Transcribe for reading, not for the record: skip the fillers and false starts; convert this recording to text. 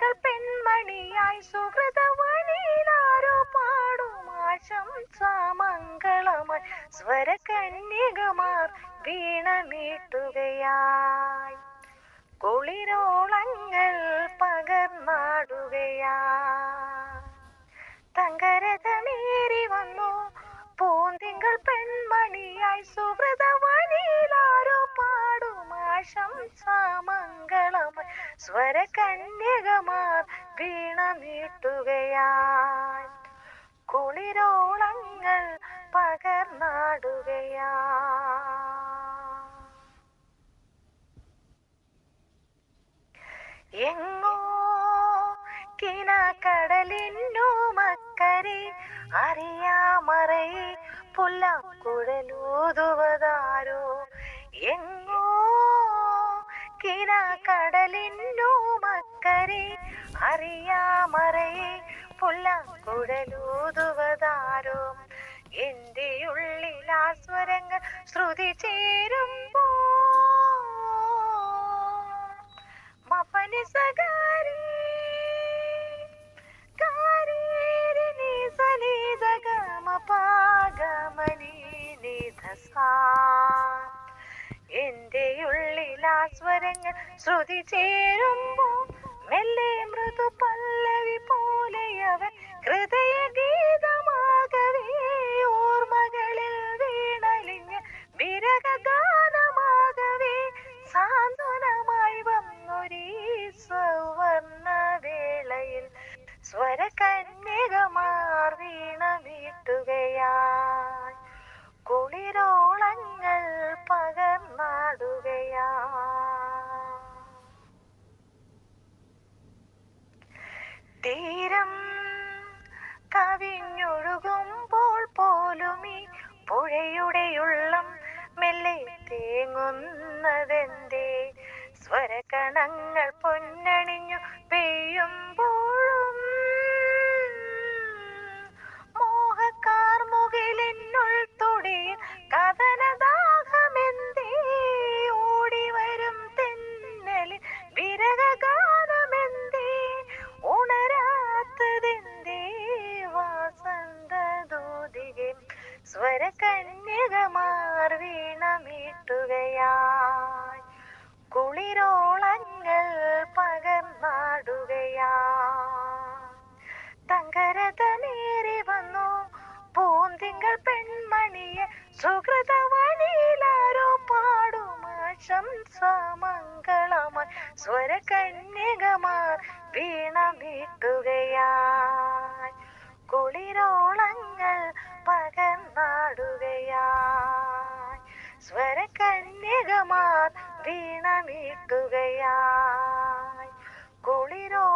തിങ്കൾ പെൺമണിയായി സുഹൃതവനിയിലാരോ പാടും ആശംസാമംഗളമായി സ്വരകന്യകമാർ വീണമീട്ടുകയായി കുളിരോളങ്ങൾ പകർന്നാടുകയായി തങ്കരഥമേറി വന്നു പൂന്തിങ്കൾ പെൺമണിയായി സുഹൃതവനിയിലാരോ പാടും ആശംസാമംഗളമായി സ്വരകന്യകമാർ വീണമീട്ടുകയായി കുളിരോളങ്ങൾ പകർന്നാടുകയായി എങ്ങോ കിനാക്കടലിന്നു മക്കരെ അറിയാമറയെ പുല്ലാക്കുഴലൂതുവതാരോ എങ്ങോ കിനാക്കടലിന്നു മക്കരെ അറിയാമറയെ പുല്ലാക്കുഴലൂതുവതാരോ എന്റെ ഉള്ളിൽ ആ സ്വരങ്ങൾ ശ്രുതി ചേരുമ്പോ മപനി സഗാരി കാരീരിനി സനിധഗമപാഗമനി നിധസാ എന്റെ ഉള്ളിൽ ആ സ്വരങ്ങൾ ശ്രുതി ചേരുമ്പോ മെല്ലെ മൃദു പല്ലവി പോലെയവൻ ഹൃദയ ഗീതമാകവേ ഓർമ്മകളിൽ വീണലിഞ്ഞ് വിരഹ ഗാനമാകവേ സാന്ത്വനമായി വന്നൊരീ സൗവർണ വേളയിൽ സ്വരകന്യകമാർ വീണമീട്ടുകയായി കുളിരോളങ്ങൾ പകർന്നാടുകയായി തീരം കവിഞ്ഞൊഴുകുമ്പോൾ പോലും ഈ പുഴയുടെ ഉള്ളം മെല്ലെ തേങ്ങുന്നതെന്തേ സ്വരകണങ്ങൾ പൊന്നണിഞ്ഞു പെയ്യുമ്പോഴും മോഹക്കാർ മുകിലിനുൾ തൊടിയിൽ കഥനദാഹമെന്തേ ഓടിവരും തെന്നലിൽ വിരഹഗാനമെന്തേ ഉണരാത്തതെന്തേ വാസന്തദൂതികെ സ്വരകന്യകമാർ വീണമീട്ടുകയായി കുളിരോളങ്ങൾ പകർന്നാടുകയായി തങ്കരഥമേറി വന്നു പൂന്തിങ്കൾ പെൺമണിയെ സുഹൃതവനിയിലാരോ പാടും ആശംസാമംഗളമായി സ്വരകന്യകമാർ വീണമീട്ടുകയായി കുളിരോളങ്ങൾ പകർന്നാടുകയായി സ്വരകന്യകമാർ വീണമീട്ടുകയായി കുളിരോ